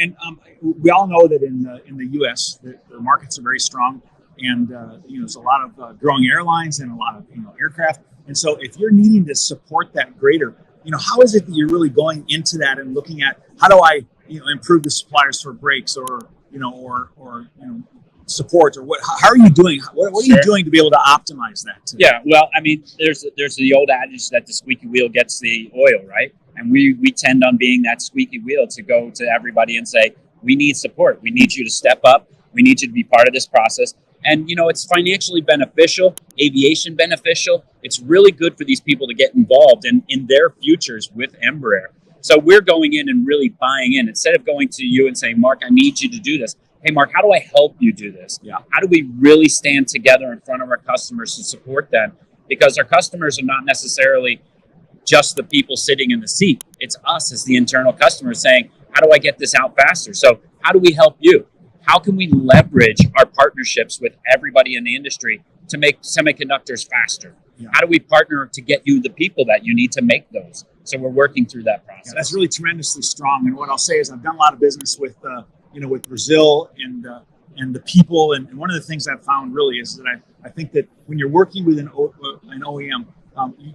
And we all know that in the U.S. the markets are very strong, and there's a lot of growing airlines and a lot of aircraft. And so, if you're needing to support that greater, how is it that you're really going into that and looking at how do I improve the suppliers for brakes or support, or what? How are you doing? What are you doing to be able to optimize that? Yeah, well, I mean, there's the old adage that the squeaky wheel gets the oil, right? And we tend on being that squeaky wheel to go to everybody and say, we need support. We need you to step up. We need you to be part of this process. And, it's financially beneficial, aviation beneficial. It's really good for these people to get involved in their futures with Embraer. So we're going in and really buying in. Instead of going to you and saying, Mark, I need you to do this. Hey, Mark, how do I help you do this? Yeah. How do we really stand together in front of our customers to support them? Because our customers are not necessarily just the people sitting in the seat. It's us as the internal customers saying, how do I get this out faster? So how do we help you? How can we leverage our partnerships with everybody in the industry to make semiconductors faster? Yeah. How do we partner to get you the people that you need to make those? So we're working through that process. Yeah, that's really tremendously strong. And what I'll say is I've done a lot of business with with Brazil and the people. And one of the things I've found really is that I think that when you're working with an OEM,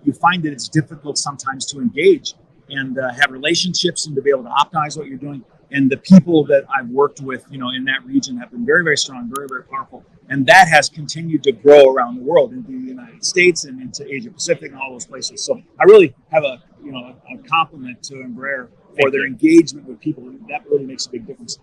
you find that it's difficult sometimes to engage and have relationships and to be able to optimize what you're doing. And the people that I've worked with, in that region have been very, very strong, very, very powerful. And that has continued to grow around the world, into the United States and into Asia Pacific and all those places. So I really have a compliment to Embraer for their engagement with people. That really makes a big difference.